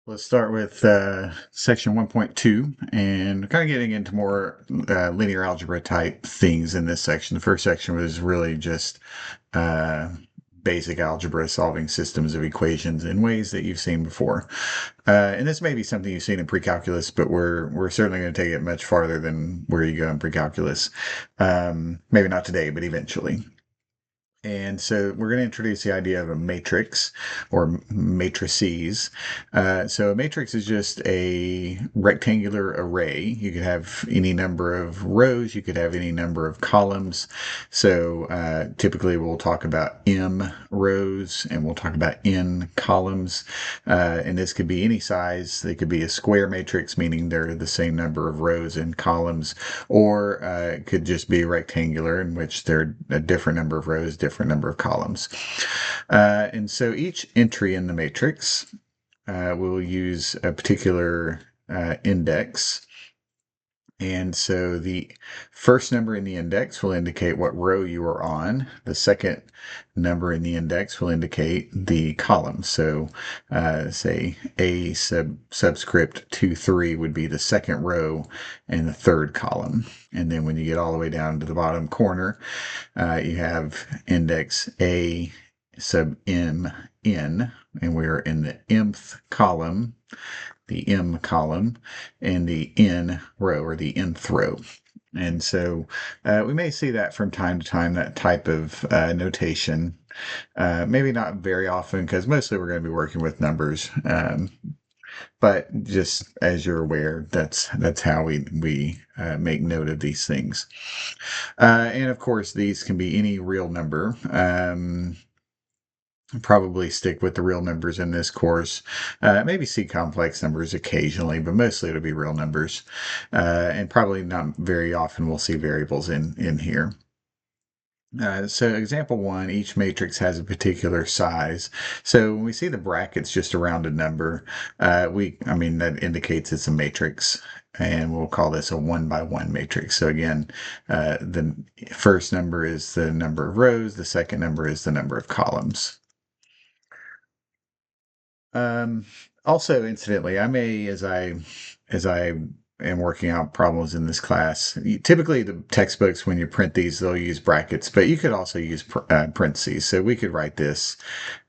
Let's start with section 1.2 and kind of getting into more linear algebra type things in this section. The first section was really just uh, basic algebra, solving systems of equations in ways that you've seen before. And this may be something you've seen in pre-calculus, but we're certainly going to take it much farther than where you go in pre-calculus. Maybe not today, but eventually. And so we're going to introduce the idea of a matrix or matrices. So a matrix is just a rectangular array. You could have any number of rows, you could have any number of columns. So typically we'll talk about m rows and we'll talk about n columns. And this could be any size. They could be a square matrix, meaning they're the same number of rows and columns, or it could just be rectangular, in which there are a different number of rows, different number of columns. And so each entry in the matrix will use a particular index. And so the first number in the index will indicate what row you are on. The second number in the index will indicate the column. So say A subscript 2, 3 would be the second row and the third column. And then when you get all the way down to the bottom corner, you have index A sub m n, and we're in the mth column, the m column, and the n row, or the nth row. And so we may see that from time to time, that type of notation. Maybe not very often, because mostly we're going to be working with numbers. But just as you're aware, that's how we make note of these things. And of course, these can be any real number. Probably stick with the real numbers in this course. Maybe see complex numbers occasionally, but mostly it'll be real numbers. And probably not very often we'll see variables in here. So example 1, each matrix has a particular size. So when we see the brackets, just a rounded number, that indicates it's a matrix. And we'll call this a 1 by 1 matrix. So again, the first number is the number of rows, the second number is the number of columns. Also, incidentally, I may, as I am working out problems in this class, typically the textbooks, when you print these, they'll use brackets, but you could also use parentheses. So we could write this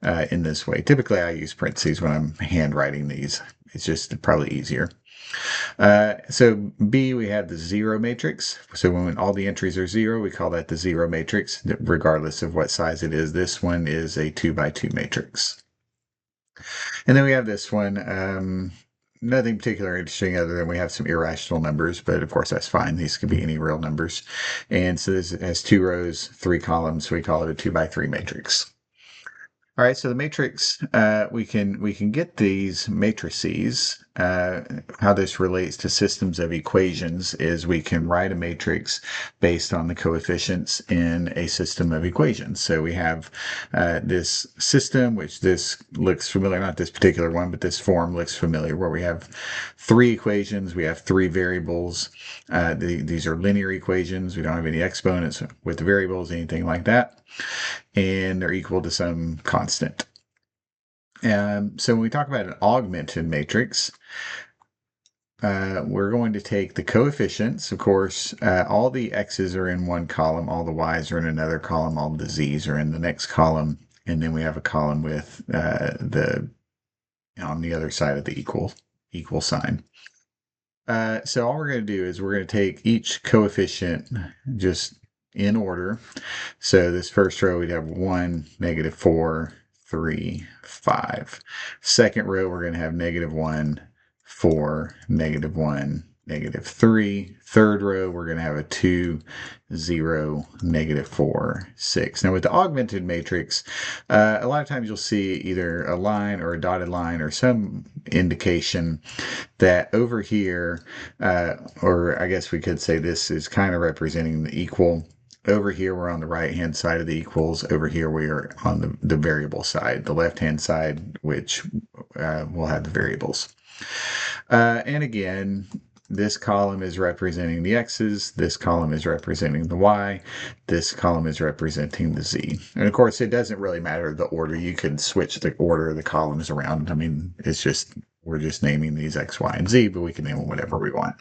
in this way. Typically, I use parentheses when I'm handwriting these. It's just probably easier. So B, we have the zero matrix. So when all the entries are zero, we call that the zero matrix, regardless of what size it is. This one is a 2 by 2 matrix. And then we have this one. Nothing particularly interesting other than we have some irrational numbers, but of course that's fine. These could be any real numbers. And so this has 2 rows, 3 columns. So we call it a 2 by 3 matrix. All right, so the matrix, we can get these matrices. How this relates to systems of equations is we can write a matrix based on the coefficients in a system of equations. So we have this system, which this looks familiar, not this particular one, but this form looks familiar, where we have 3 equations, we have 3 variables. These are linear equations. We don't have any exponents with the variables, anything like that. And they're equal to some constant. So when we talk about an augmented matrix, we're going to take the coefficients. Of course, all the x's are in one column, all the y's are in another column, all the z's are in the next column, and then we have a column with on the other side of the equal sign. So all we're going to do is we're going to take each coefficient just in order. So this first row, we'd have 1, -4, 3, 5. Second row, we're going to have -1, 4, -1, -3. Third row, we're going to have a 2, 0, -4, 6. Now with the augmented matrix, a lot of times you'll see either a line or a dotted line or some indication that over here, or I guess we could say this is kind of representing the equal. Over here, we're on the right-hand side of the equals. Over here, we are on the variable side, the left-hand side, which will have the variables. And again, this column is representing the x's, this column is representing the y, this column is representing the z. And of course, it doesn't really matter the order. You can switch the order of the columns around. I mean, it's just we're just naming these x, y, and z, but we can name them whatever we want.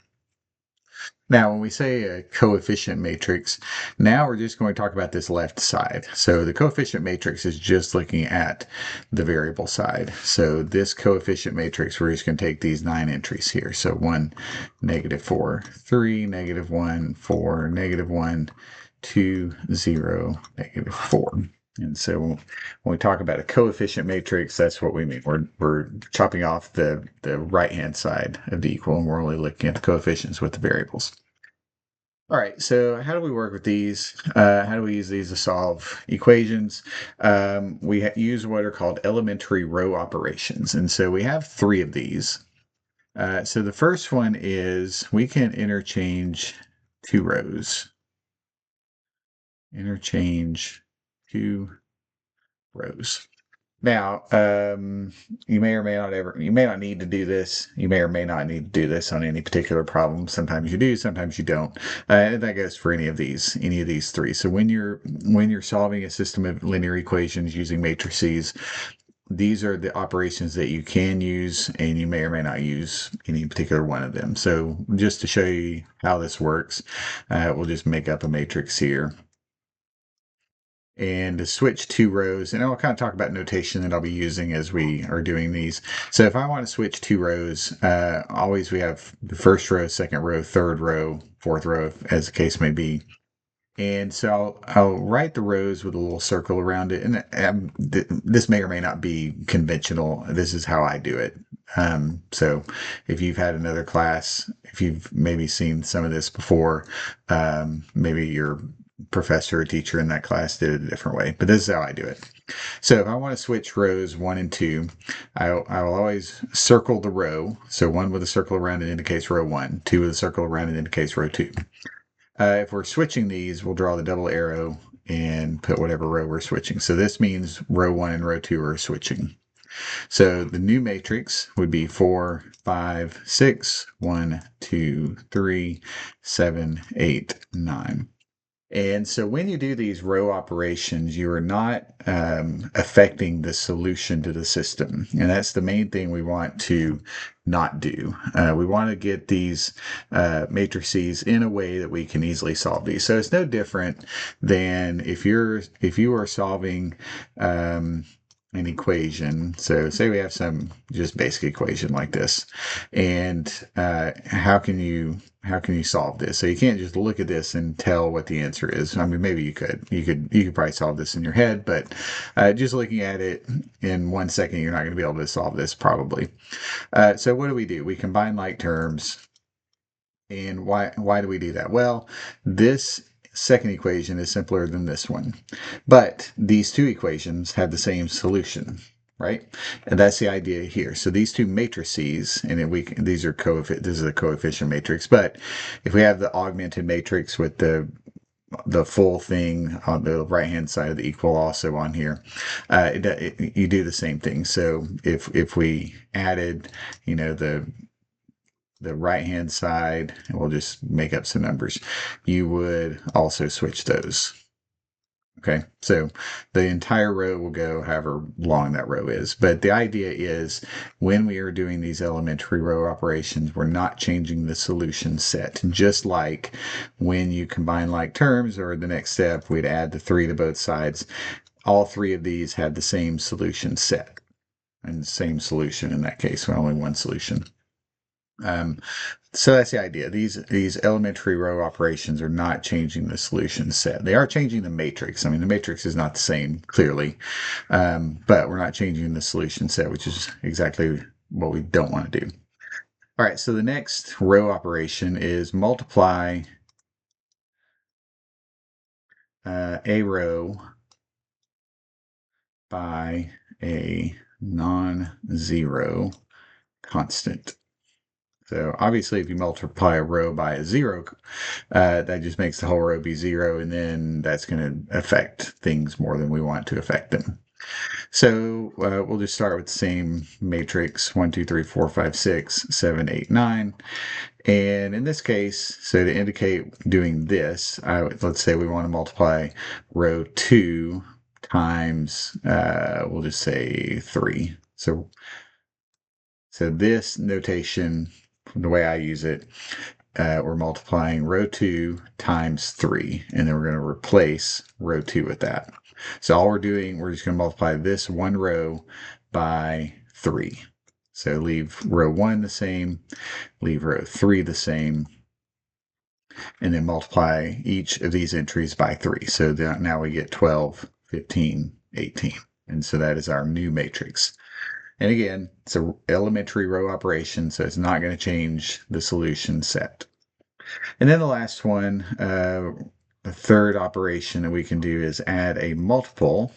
Now, when we say a coefficient matrix, now we're just going to talk about this left side. So the coefficient matrix is just looking at the variable side. So this coefficient matrix, we're just going to take these 9 entries here. So 1, -4, 3, -1, 4, -1, 2, 0, -4. And so when we talk about a coefficient matrix, that's what we mean. We're chopping off the right-hand side of the equal, and we're only looking at the coefficients with the variables. All right, so how do we work with these? How do we use these to solve equations? We use what are called elementary row operations. And so we have 3 of these. So the first one is we can interchange 2 rows. Interchange 2 rows. Now, you may not need to do this. You may or may not need to do this on any particular problem. Sometimes you do, sometimes you don't. And that goes for any of these 3. So when you're solving a system of linear equations using matrices, these are the operations that you can use, and you may or may not use any particular one of them. So just to show you how this works, we'll just make up a matrix here. And to switch 2 rows, and I'll kind of talk about notation that I'll be using as we are doing these. So if I want to switch 2 rows, always we have the first row, second row, third row, fourth row, as the case may be. And so I'll write the rows with a little circle around it. And this may or may not be conventional. This is how I do it. So if you've had another class, if you've maybe seen some of this before, maybe your professor or teacher in that class did it a different way, but this is how I do it. So if I want to switch rows 1 and 2, I will always circle the row. So 1 with a circle around it indicates row 1, 2 with a circle around it indicates row 2. If we're switching these, we'll draw the double arrow and put whatever row we're switching. So this means row 1 and row 2 are switching. So the new matrix would be 4, 5, 6, 1, 2, 3, 7, 8, 9. And so when you do these row operations, you are not affecting the solution to the system. And that's the main thing we want to not do. We want to get these matrices in a way that we can easily solve these. So it's no different than if you are solving an equation. So say we have some just basic equation like this, and how can you solve this? So you can't just look at this and tell what the answer is. I mean, maybe you could probably solve this in your head, but just looking at it in 1 second, you're not going to be able to solve this probably. So what do? We combine like terms. And why do we do that? Well, this second equation is simpler than this one, but these 2 equations have the same solution, right? And that's the idea here. So these 2 matrices, and this is a coefficient matrix, but if we have the augmented matrix with the full thing on the right hand side of the equal also on here, you do the same thing. So if we added, the right hand side, and we'll just make up some numbers, you would also switch those. Okay, so the entire row will go however long that row is. But the idea is when we are doing these elementary row operations, we're not changing the solution set. Just like when you combine like terms, or the next step, we'd add the 3 to both sides. All 3 of these had the same solution set, and the same solution in that case, only one solution. So that's the idea. These elementary row operations are not changing the solution set. They are changing the matrix. I mean, the matrix is not the same, clearly, but we're not changing the solution set, which is exactly what we don't want to do. All right, so the next row operation is multiply a row by a non-zero constant. So obviously, if you multiply a row by a 0, that just makes the whole row be 0, and then that's going to affect things more than we want to affect them. So we'll just start with the same matrix, 1, 2, 3, 4, 5, 6, 7, 8, 9. And in this case, so to indicate doing this, let's say we want to multiply row 2 times, we'll just say 3. So So this notation, the way I use it, we're multiplying row 2 times 3, and then we're going to replace row 2 with that. So all we're doing, we're just going to multiply this one row by 3. So leave row 1 the same, leave row 3 the same, and then multiply each of these entries by 3. So now we get 12, 15, 18. And so that is our new matrix. And again, it's an elementary row operation, so it's not going to change the solution set. And then the last one, the third operation that we can do is add a multiple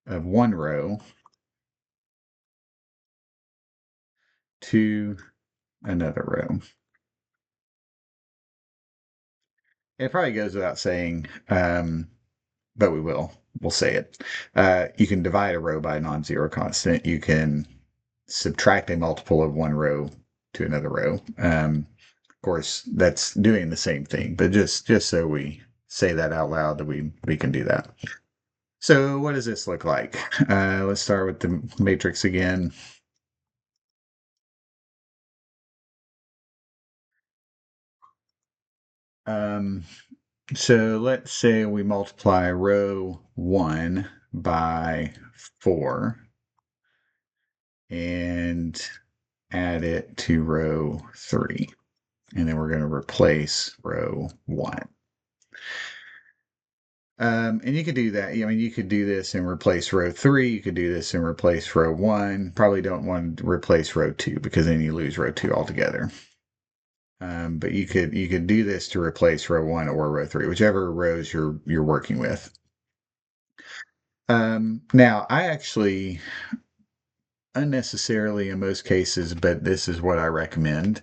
of one row to another row. It probably goes without saying, but we'll say it. You can divide a row by a non-zero constant. You can subtract a multiple of one row to another row. Of course, that's doing the same thing, but just so we say that out loud, that we can do that. So what does this look like? Let's start with the matrix again. So let's say we multiply row 1 by 4 and add it to row 3. And then we're going to replace row 1. And you could do that. I mean, you could do this and replace row 3. You could do this and replace row 1. Probably don't want to replace row 2 because then you lose row 2 altogether. But you could do this to replace row 1 or row 3, whichever rows you're working with. Now, I actually, unnecessarily in most cases, but this is what I recommend,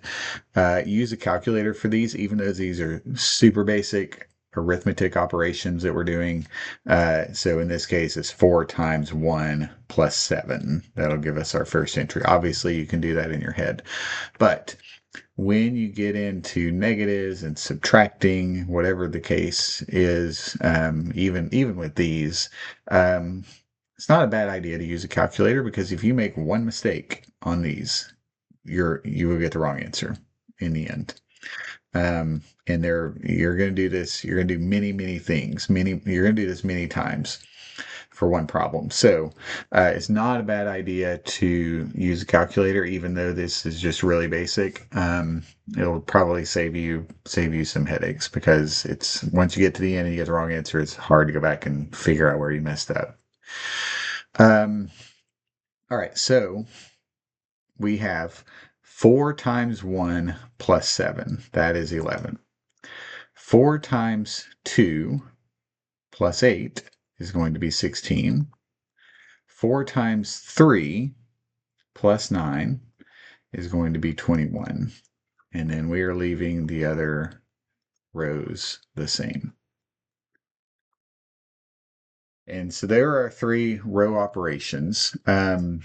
use a calculator for these, even though these are super basic arithmetic operations that we're doing. So in this case, it's 4 times 1 plus 7. That'll give us our first entry. Obviously, you can do that in your head. But when you get into negatives and subtracting, whatever the case is, even with these, it's not a bad idea to use a calculator, because if you make one mistake on these, you will get the wrong answer in the end. And you're going to do this. You're going to do many things. You're going to do this many times for one problem. So it's not a bad idea to use a calculator, even though this is just really basic. It'll probably save you some headaches, because it's, once you get to the end and you get the wrong answer, it's hard to go back and figure out where you messed up. All right, so we have 4 times 1 plus 7. That is 11. 4 times 2 plus 8 is going to be 16. 4 times 3 plus 9 is going to be 21. And then we are leaving the other rows the same. And so there are 3 row operations. And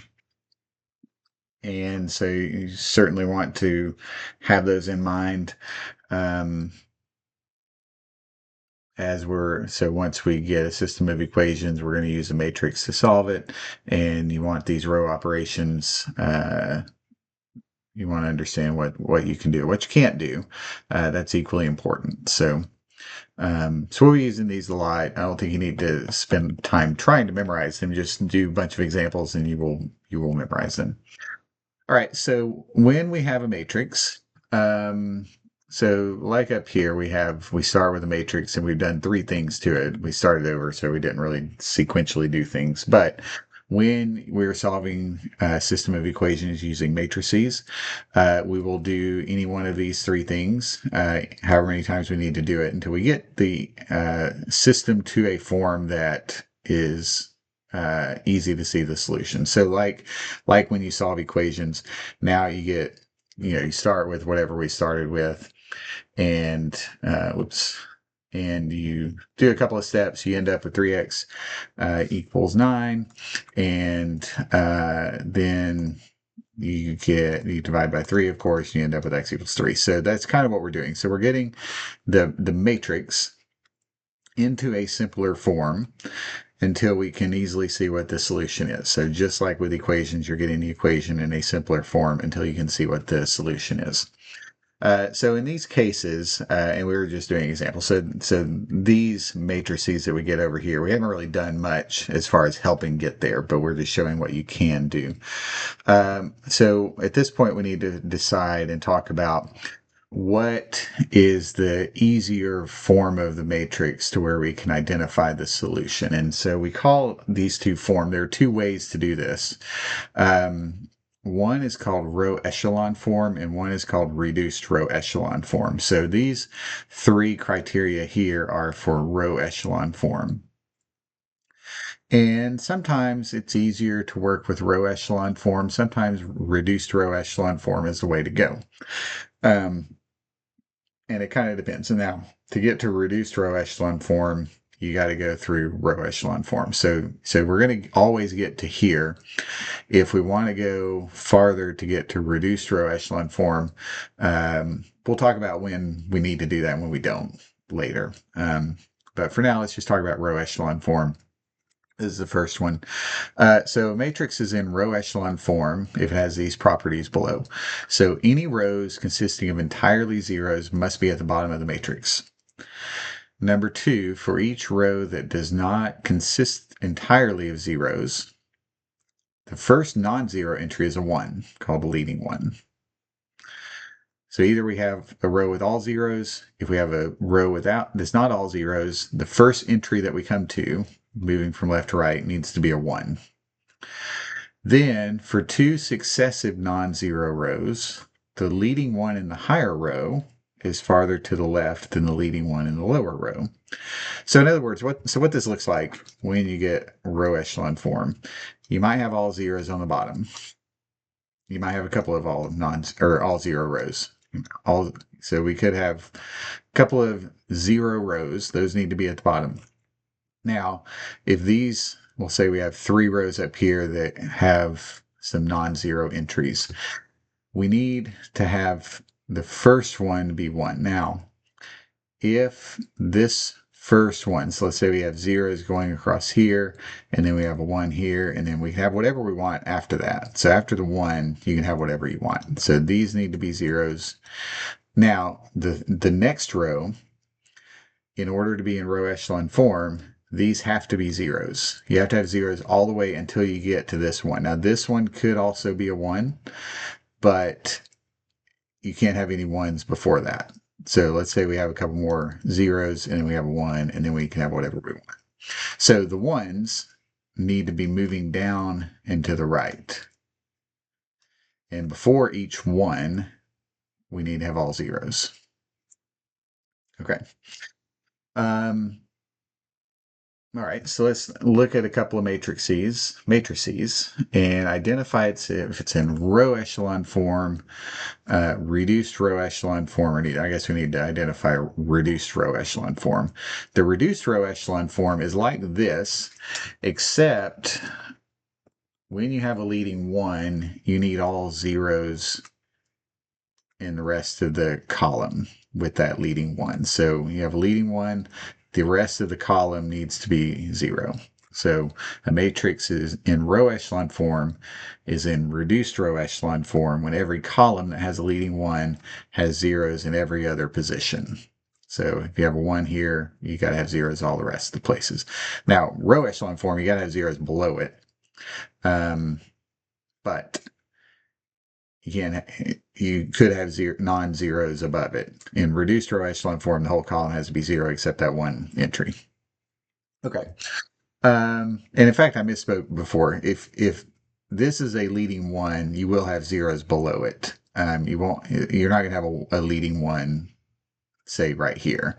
so you certainly want to have those in mind. So once we get a system of equations, we're going to use a matrix to solve it. And you want these row operations, you want to understand what you can do, what you can't do. That's equally important. So we're using these a lot. I don't think you need to spend time trying to memorize them. Just do a bunch of examples and you will memorize them. All right, so when we have a matrix, so like up here, we start with a matrix and we've done 3 things to it. We started over, so we didn't really sequentially do things. But when we're solving a system of equations using matrices, we will do any one of these 3 things, however many times we need to do it, until we get the system to a form that is easy to see the solution. So like when you solve equations, now you start with whatever we started with, and and you do a couple of steps, you end up with 3x equals 9, and then you divide by 3, of course, you end up with x equals 3. So that's kind of what we're doing. So we're getting the matrix into a simpler form, until we can easily see what the solution is. So just like with equations, you're getting the equation in a simpler form until you can see what the solution is. So in these cases, and we were just doing examples, so these matrices that we get over here, we haven't really done much as far as helping get there, but we're just showing what you can do. So at this point, we need to decide and talk about what is the easier form of the matrix to where we can identify the solution. And so we call these two forms. There are two ways to do this. One is called row echelon form, and one is called reduced row echelon form. So these three criteria here are for row echelon form. And sometimes it's easier to work with row echelon form. Sometimes reduced row echelon form is the way to go. And it kind of depends. And now, to get to reduced row echelon form, you got to go through row echelon form. So we're going to always get to here. If we want to go farther to get to reduced row echelon form, we'll talk about when we need to do that and when we don't later. But for now, let's just talk about row echelon form. This is the first one. So a matrix is in row echelon form if it has these properties below. So any rows consisting of entirely zeros must be at the bottom of the matrix. Number two, for each row that does not consist entirely of zeros, the first non-zero entry is a 1, called the leading one. So either we have a row with all zeros. If we have a row that's not all zeros, the first entry that we come to, moving from left to right, needs to be a 1. Then, for two successive non-zero rows, the leading one in the higher row is farther to the left than the leading one in the lower row. So in other words, what this looks like when you get row echelon form, you might have all zeros on the bottom. You might have a couple of all zero rows. So we could have a couple of zero rows. Those need to be at the bottom. Now, if these, we'll say we have 3 rows up here that have some non-zero entries, we need to have the first one be 1. Now, if this first one, so let's say we have zeros going across here, and then we have a 1 here, and then we have whatever we want after that. So after the 1, you can have whatever you want. So these need to be zeros. Now, the next row, in order to be in row echelon form, these have to be zeros. You have to have zeros all the way until you get to this one. Now, this one could also be a 1, but you can't have any 1s before that. So let's say we have a couple more zeros, and then we have a 1, and then we can have whatever we want. So the 1s need to be moving down and to the right. And before each 1, we need to have all zeros. Okay. All right, so let's look at a couple of matrices and identify if it's in row echelon form, reduced row echelon form, or I guess we need to identify reduced row echelon form. The reduced row echelon form is like this, except when you have a leading 1, you need all zeros in the rest of the column with that leading 1. So you have a leading 1, the rest of the column needs to be 0. So a matrix is in row echelon form is in reduced row echelon form when every column that has a leading 1 has zeros in every other position. So if you have a 1 here, you got to have zeros all the rest of the places. Now, row echelon form, you got to have zeros below it. But you could have non-zeros above it. In reduced row echelon form, the whole column has to be 0 except that 1 entry. Okay. And in fact, I misspoke before. If this is a leading 1, you will have zeros below it. You're not going to have a leading 1, say right here.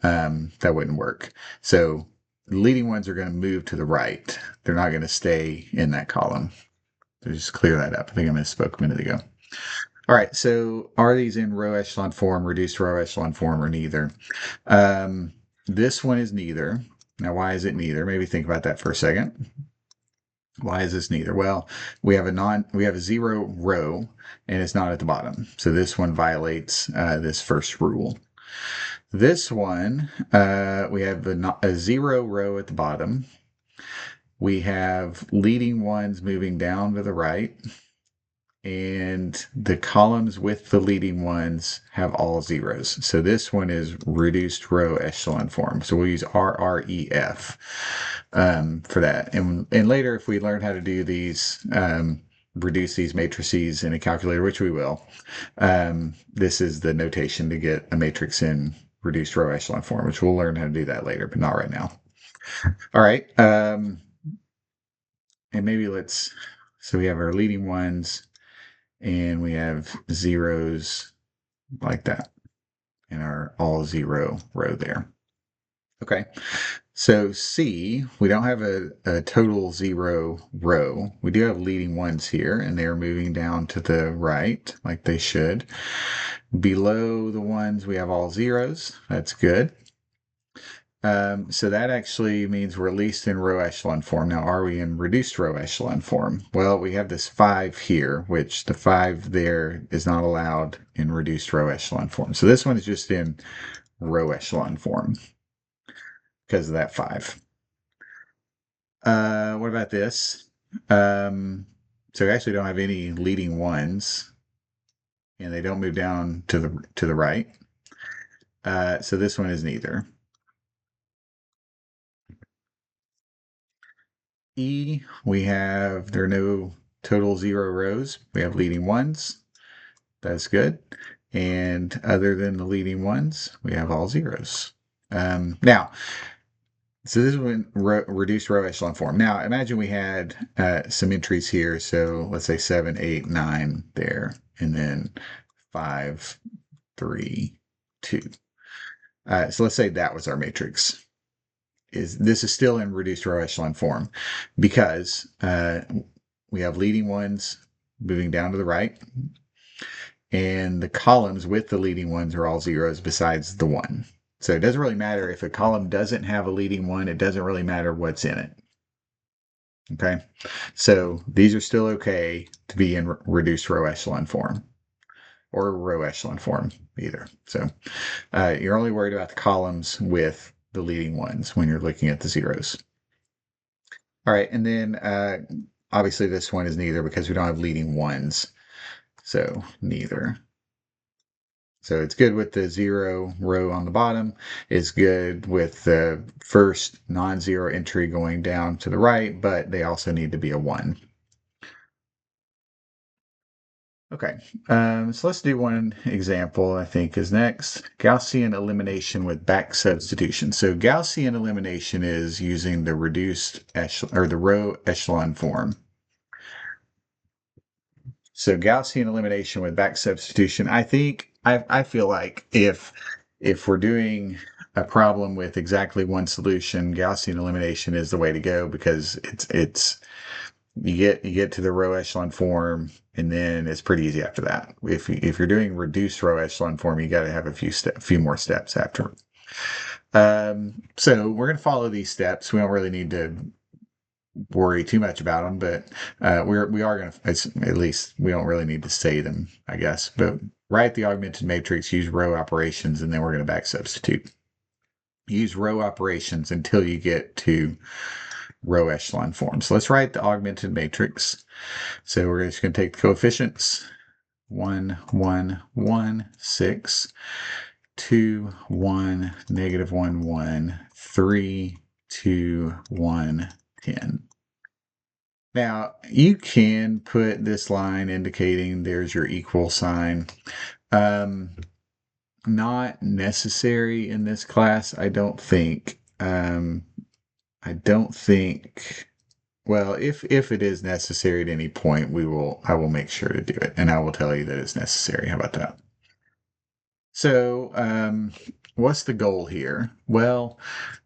That wouldn't work. So the leading ones are going to move to the right. They're not going to stay in that column. So just clear that up. I think I misspoke a minute ago. All right, so are these in row echelon form, reduced row echelon form, or neither? This one is neither. Now, why is it neither? Maybe think about that for a second. Why is this neither? Well, we have a 0 row, and it's not at the bottom. So this one violates this first rule. This one, we have a 0 row at the bottom, we have leading ones moving down to the right, and the columns with the leading ones have all zeros. So this one is reduced row echelon form. So we'll use RREF for that. And later, if we learn how to do these, reduce these matrices in a calculator, which we will, this is the notation to get a matrix in reduced row echelon form, which we'll learn how to do that later, but not right now. All right. And maybe so we have our leading ones, and we have zeros like that in our all zero row there. Okay, so C, we don't have a total zero row. We do have leading ones here, and they're moving down to the right like they should. Below the ones, we have all zeros. That's good. So that actually means we're at least in row echelon form. Now, are we in reduced row echelon form? Well, we have this 5 here, which the 5 there is not allowed in reduced row echelon form. So this one is just in row echelon form because of that 5. What about this? So we actually don't have any leading ones, and they don't move down to the right. So this one is neither. E, there are no total zero rows. We have leading ones. That's good. And other than the leading ones, we have all zeros. Now, so this is when reduced row echelon form. Now, imagine we had some entries here. So let's say 7, 8, 9 there, and then 5, 3, 2. So let's say that was our matrix. This is still in reduced row echelon form because we have leading ones moving down to the right, and the columns with the leading ones are all zeros besides the 1. So it doesn't really matter if a column doesn't have a leading 1, it doesn't really matter what's in it. Okay, so these are still okay to be in reduced row echelon form or row echelon form either. So you're only worried about the columns with the leading ones when you're looking at the zeros. All right, and then obviously this one is neither because we don't have leading ones. So neither. So it's good with the 0 row on the bottom. It's good with the first non-zero entry going down to the right, but they also need to be a 1. Okay, so let's do one example, I think, is next. Gaussian elimination with back substitution. So Gaussian elimination is using the reduced echelon, or the row echelon form. So Gaussian elimination with back substitution. I feel like if we're doing a problem with exactly one solution, Gaussian elimination is the way to go because it's you get to the row echelon form, and then it's pretty easy after that. If you're doing reduced row echelon form, you got to have a few more steps after. So we're going to follow these steps. We don't really need to worry too much about them, but we are going to, at least we don't really need to say them, I guess. But write the augmented matrix, use row operations, and then we're going to back substitute. Use row operations until you get to row echelon form. So let's write the augmented matrix. So we're just going to take the coefficients 1, 1, 1, 6, 2, 1, negative 1, 1, 3, 2, 1, 10. Now, you can put this line indicating there's your equal sign. Not necessary in this class, I don't think. Well, if it is necessary at any point, I will make sure to do it, and I will tell you that it's necessary. How about that? So, what's the goal here? Well,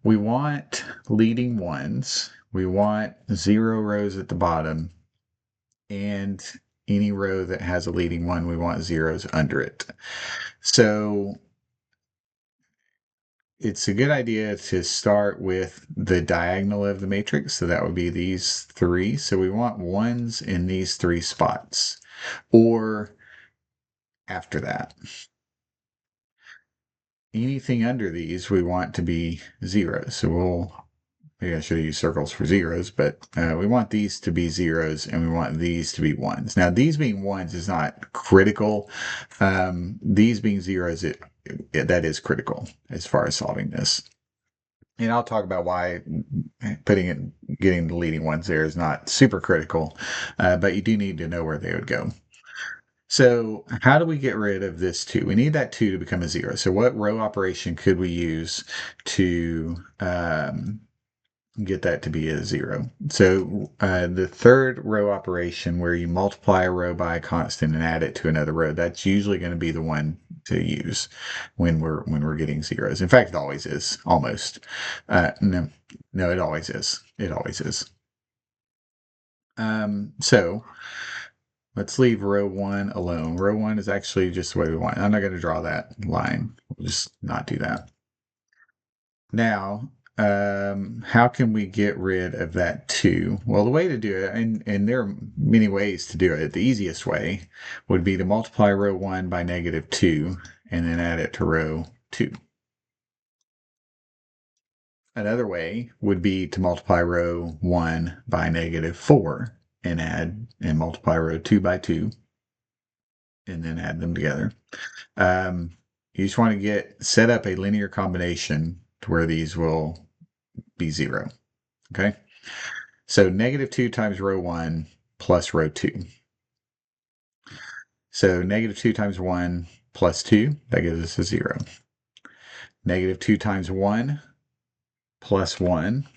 we want leading ones. We want 0 rows at the bottom, and any row that has a leading 1, we want zeros under it. So it's a good idea to start with the diagonal of the matrix. So that would be these 3. So we want 1s in these 3 spots, or after that. Anything under these we want to be 0. So we'll maybe I should have used circles for zeros, but we want these to be zeros and we want these to be ones. Now, these being ones is not critical. These being zeros, that is critical as far as solving this. And I'll talk about why getting the leading ones there is not super critical, but you do need to know where they would go. So how do we get rid of this 2? We need that 2 to become a 0. So what row operation could we use to get that to be a 0? So the third row operation where you multiply a row by a constant and add it to another row, that's usually going to be the one to use when we're getting zeros. In fact, it always is, almost. No, it always is. It always is. So let's leave row 1 alone. Row 1 is actually just the way we want. I'm not going to draw that line. We'll just not do that. Now, how can we get rid of that 2? Well, the way to do it, and there are many ways to do it. The easiest way would be to multiply row 1 by negative 2 and then add it to row 2. Another way would be to multiply row 1 by negative 4 and multiply row 2 by 2 and then add them together. You just want to set up a linear combination to where these will be 0. Okay? So negative 2 times row 1 plus row 2. So negative 2 times 1 plus 2, that gives us a 0. Negative 2 times 1 plus 1.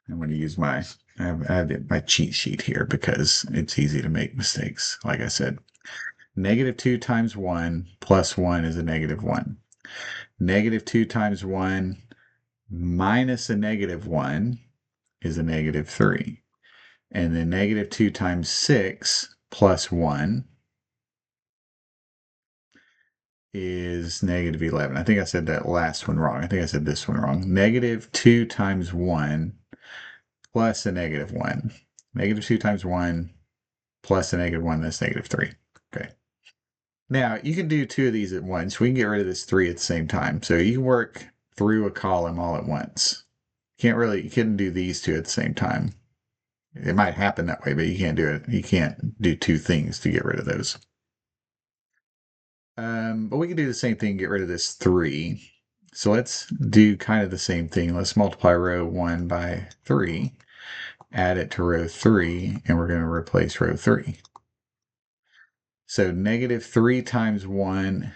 I'm going to use I have my cheat sheet here because it's easy to make mistakes, like I said. Negative 2 times 1 plus 1 is a negative 1. Negative 2 times 1 minus a negative 1 is a negative 3. And then negative 2 times 6 plus 1 is negative 11. I think I said that last one wrong. I think I said this one wrong. Negative 2 times 1 plus a negative 1. Negative 2 times 1 plus a negative 1, that's negative 3. Okay. Now, you can do 2 of these at once. We can get rid of this 3 at the same time. So you can work through a column all at once. You couldn't do these 2 at the same time. It might happen that way, but you can't do it. You can't do 2 things to get rid of those. But we can do the same thing, get rid of this 3. So let's do kind of the same thing. Let's multiply row 1 by 3, add it to row 3, and we're going to replace row 3. So negative 3 times 1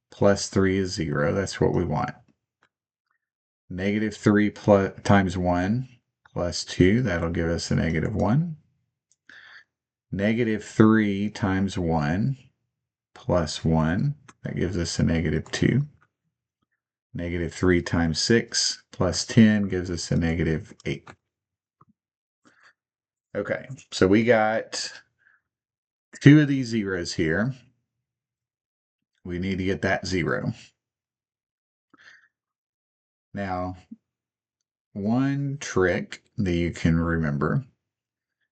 plus 3 is 0. That's what we want. Negative 3 times 1 plus 2, that'll give us a negative 1. Negative 3 times 1 plus 1, that gives us a negative 2. Negative 3 times 6 plus 10 gives us a negative 8. Okay, so we got 2 of these zeros here. We need to get that 0. Now, one trick that you can remember,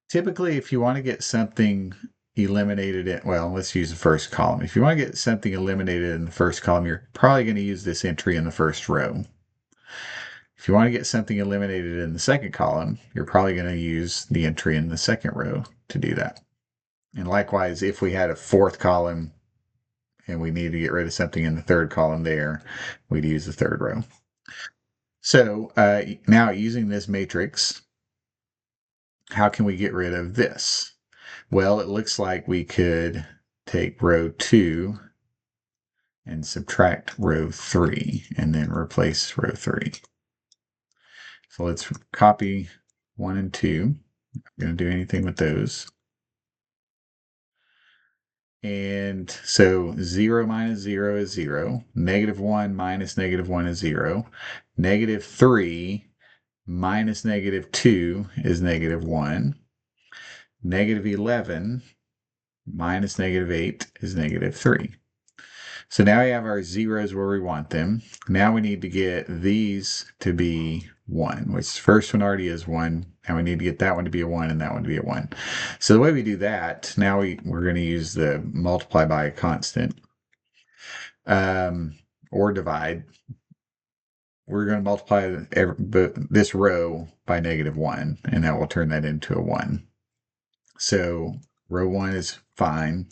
typically if you want to get something eliminated well, let's use the first column. If you want to get something eliminated in the first column, you're probably going to use this entry in the first row. If you want to get something eliminated in the second column, you're probably going to use the entry in the second row to do that. And likewise, if we had a fourth column and we need to get rid of something in the third column there, we'd use the third row. So now using this matrix, how can we get rid of this? Well, it looks like we could take row 2 and subtract row 3 and then replace row 3. So let's copy 1 and 2. I'm going to do anything with those. And so 0 minus 0 is 0. Negative 1 minus negative 1 is 0. Negative 3 minus negative 2 is negative 1. Negative 11 minus negative 8 is negative 3. So now we have our zeros where we want them. Now we need to get these to be 1, which the first one already is 1. And we need to get that one to be a 1 and that one to be a 1. So the way we do that, now we're going to use the multiply by a constant or divide. we're going to multiply this row by -1, and that will turn that into a 1. So row 1 is fine.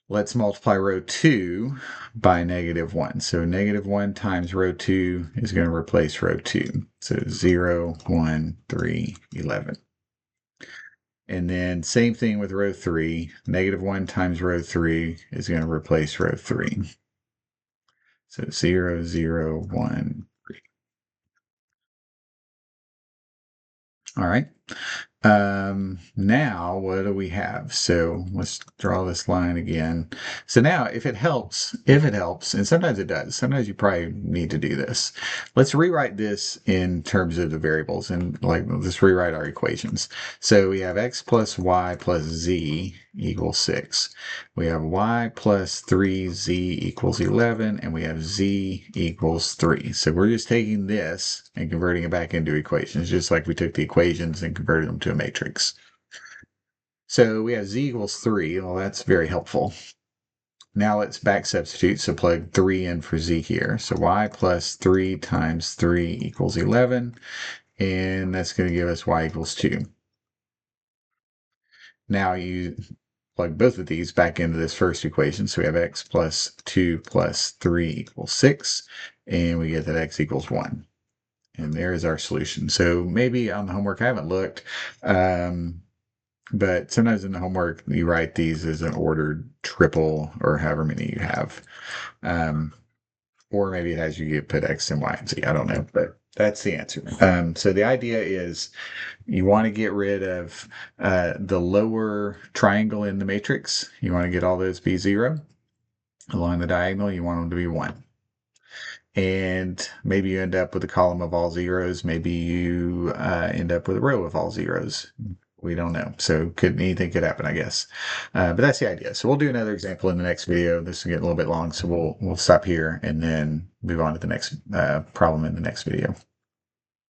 Let's multiply row 2 by -1. So -1 times row 2 is going to replace row 2. So 0, 1, 3, 11. And then same thing with row 3. -1 times row 3 is going to replace row 3. So 0, 0, 1, 3. All right. Now what do we have? So let's draw this line again. So now if it helps, and sometimes it does, sometimes you probably need to do this. Let's rewrite this in terms of the variables and let's rewrite our equations. So we have x plus y plus z equals 6. We have y plus 3z equals 11, and we have z equals 3. So we're just taking this and converting it back into equations, just like we took the equations and converted them to a matrix. So we have z equals 3. Well, that's very helpful. Now let's back substitute. So plug 3 in for z here. So y plus 3 times 3 equals 11. And that's going to give us y equals 2. Now you plug both of these back into this first equation. So we have x plus 2 plus 3 equals 6. And we get that x equals 1. And there's our solution. So maybe on the homework, I haven't looked, but sometimes in the homework, you write these as an ordered triple or however many you have. Or maybe it has you put x and y and z. I don't know, but that's the answer. So the idea is you want to get rid of the lower triangle in the matrix. You want to get all those be 0. Along the diagonal, you want them to be 1. And maybe you end up with a column of all zeros. Maybe you end up with a row of all zeros. We don't know. So anything could happen, I guess. But that's the idea. So we'll do another example in the next video. This will get a little bit long, so we'll stop here and then move on to the next problem in the next video.